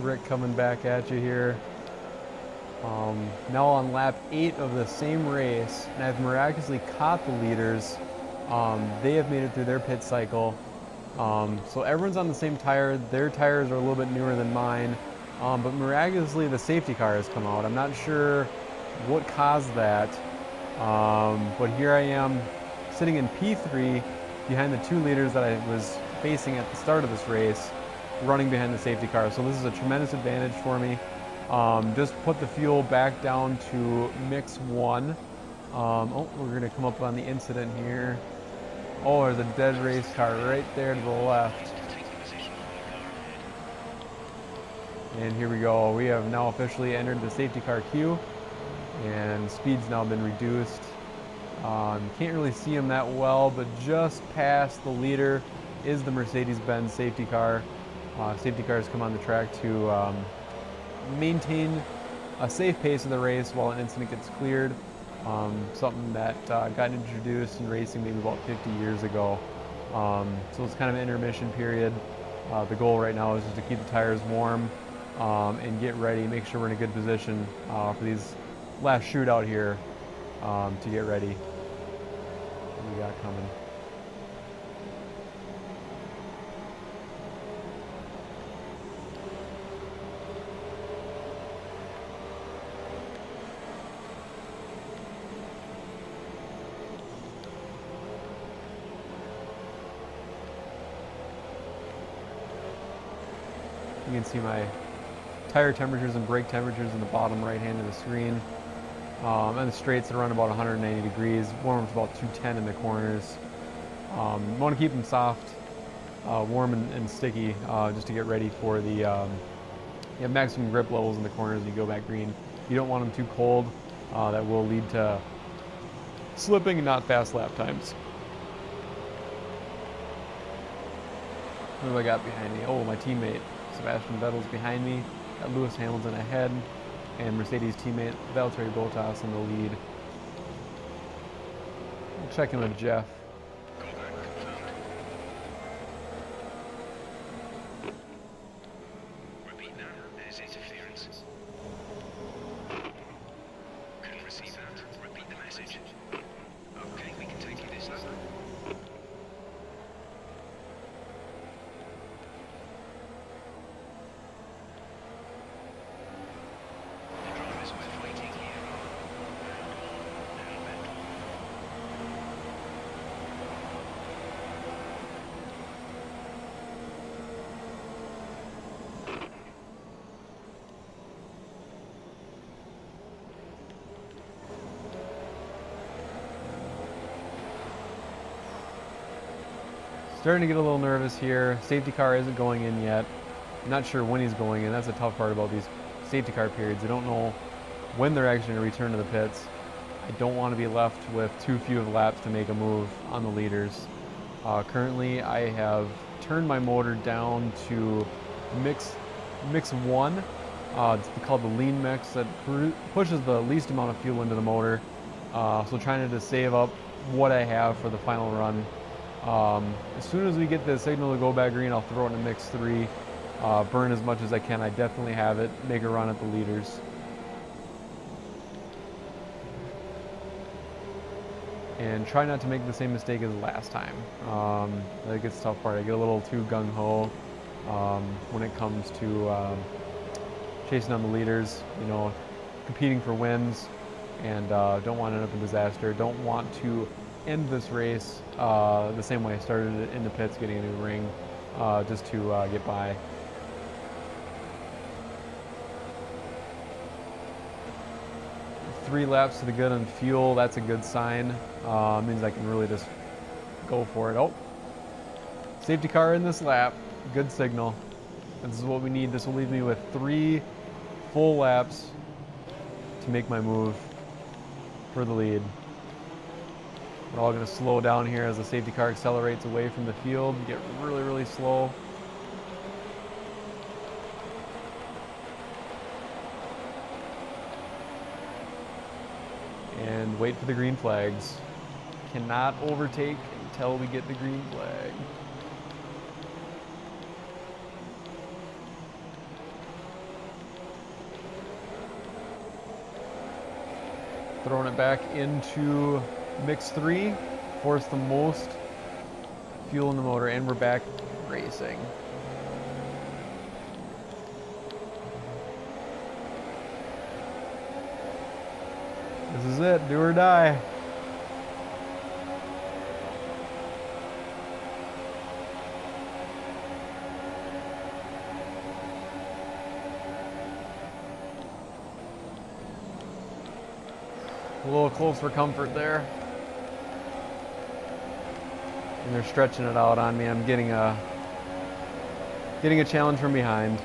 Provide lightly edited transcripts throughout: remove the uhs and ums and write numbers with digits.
Rick coming back at you here. Now on lap 8 of the same race, and I've miraculously caught the leaders. They have made it through their pit cycle. So everyone's on the same tire. Their tires are a little bit newer than mine. But miraculously, the safety car has come out. I'm not sure what caused that. But here I am sitting in P3 behind the 2 leaders that I was facing at the start of this race, running behind the safety car. So this is a tremendous advantage for me. Just put the fuel back down to mix 1. Oh, we're going to come up on the incident here. Oh, there's a dead race car right there to the left. And here we go. We have now officially entered the safety car queue, and speed's now been reduced. Can't really see them that well, but just past the leader is the Mercedes-Benz safety car. Safety cars come on the track to maintain a safe pace of the race while an incident gets cleared. Something that got introduced in racing maybe about 50 years ago. So it's kind of an intermission period. The goal right now is just to keep the tires warm and get ready, make sure we're in a good position for these last shootout here to get ready. What we got coming? You can see my tire temperatures and brake temperatures in the bottom right hand of the screen. And the straights are around about 190 degrees, warm to about 210 in the corners. You want to keep them soft, warm and sticky just to get ready for the you have maximum grip levels in the corners and you go back green. You don't want them too cold. That will lead to slipping and not fast lap times. What do I got behind me? Oh, my teammate Sebastian Vettel's behind me. Got Lewis Hamilton ahead, and Mercedes teammate Valtteri Bottas in the lead. We'll check in with Jeff. Repeat now, there's interference. Couldn't receive that. Repeat the message. Okay, we can take you this lap. Starting to get a little nervous here. Safety car isn't going in yet. I'm not sure when he's going in. That's the tough part about these safety car periods. I don't know when they're actually going to return to the pits. I don't want to be left with too few of laps to make a move on the leaders. Currently, I have turned my motor down to mix 1. It's called the lean mix that pushes the least amount of fuel into the motor. So trying to save up what I have for the final run. As soon as we get the signal to go back green, I'll throw it in mix 3, burn as much as I can. I definitely have it, make a run at the leaders. And try not to make the same mistake as last time. That gets the tough part. I get a little too gung-ho when it comes to chasing on the leaders, competing for wins, and don't want to end up in disaster. Don't want to end this race the same way I started it, in the pits, getting a new ring, just to get by. Three laps to the good on fuel, that's a good sign. Means I can really just go for it. Oh, safety car in this lap, good signal. This is what we need. This will leave me with 3 full laps to make my move for the lead. We're all going to slow down here as the safety car accelerates away from the field, get really, really slow. And wait for the green flags. Cannot overtake until we get the green flag. Throwing it back into mix 3, force the most fuel in the motor, and we're back racing. This is it, do or die. A little close for comfort there. And they're stretching it out on me. I'm getting a challenge from behind.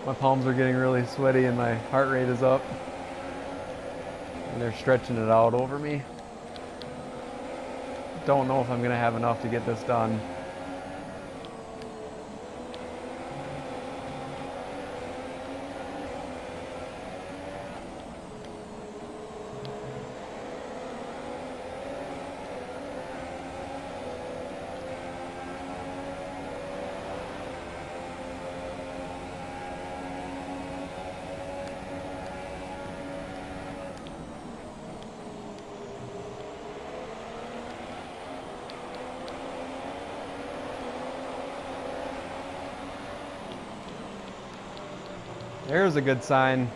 My palms are getting really sweaty and my heart rate is up. And they're stretching it out over me. Don't know if I'm gonna have enough to get this done. There's a good sign.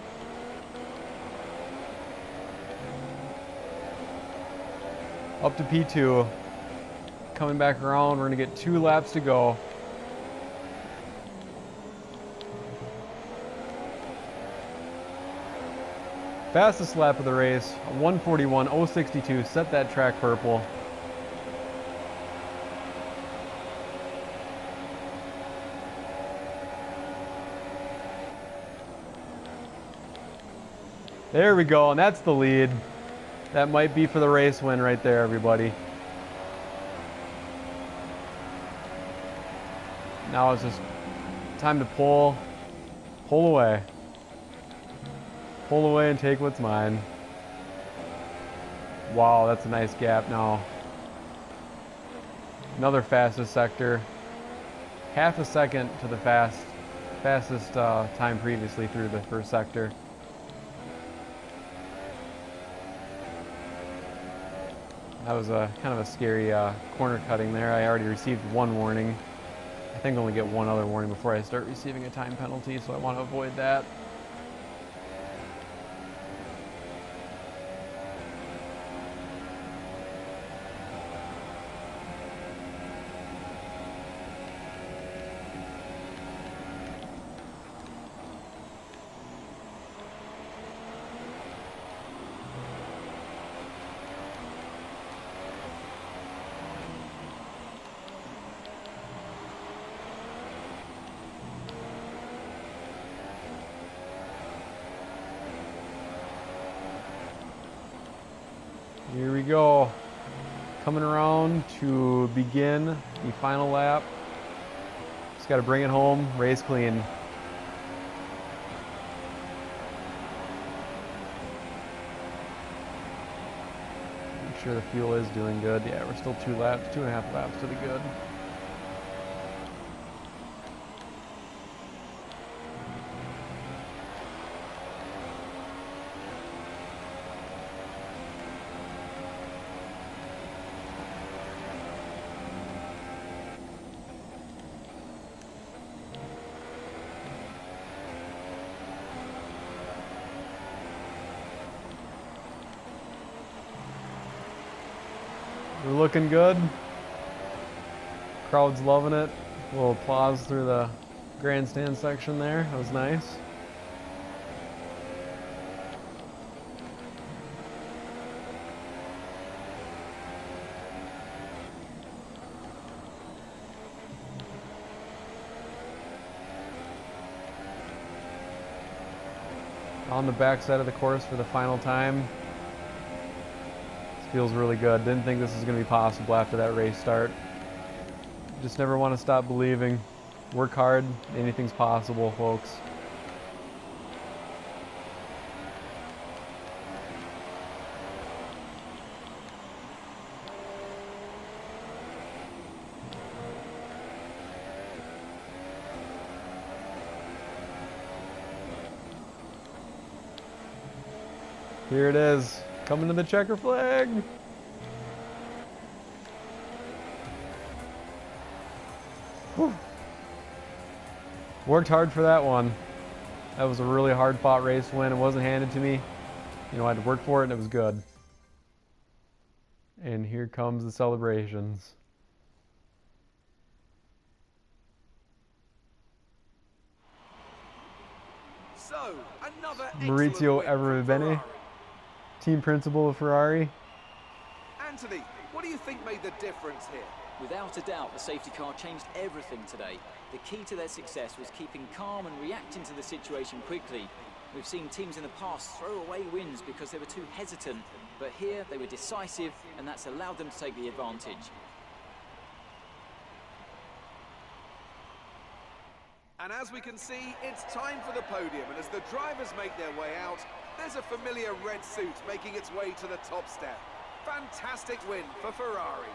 Up to P2. Coming back around, we're gonna get 2 laps to go. Fastest lap of the race, 1:41.062, set that track purple. There we go, and that's the lead. That might be for the race win right there, everybody. Now it's just time to pull away. Pull away and take what's mine. Wow, that's a nice gap now. Another fastest sector. Half a second to the fastest time previously through the first sector. That was a kind of a scary corner cutting there. I already received 1 warning. I think I only get 1 other warning before I start receiving a time penalty, so I want to avoid that. Here we go. Coming around to begin the final lap. Just got to bring it home, race clean. Make sure the fuel is doing good. Yeah, we're still 2.5 laps to the good. We're looking good. Crowd's loving it. A little applause through the grandstand section there. That was nice. On the back side of the course for the final time. Feels really good. Didn't think this was going to be possible after that race start. Just never want to stop believing. Work hard. Anything's possible, folks. Here it is, coming to the checker flag. Whew. Worked hard for that one. That was a really hard fought race win. It wasn't handed to me. You know, I had to work for it and it was good. And here comes the celebrations. So, another Maurizio Everibene, team principal of Ferrari. Anthony, what do you think made the difference here? Without a doubt, the safety car changed everything today. The key to their success was keeping calm and reacting to the situation quickly. We've seen teams in the past throw away wins because they were too hesitant, but here they were decisive, and that's allowed them to take the advantage. And as we can see, it's time for the podium, and as the drivers make their way out, there's a familiar red suit making its way to the top step. Fantastic win for Ferrari.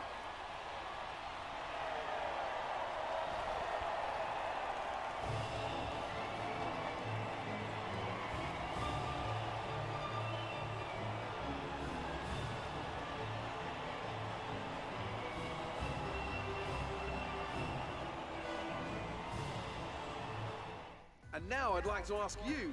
And now I'd like to ask you...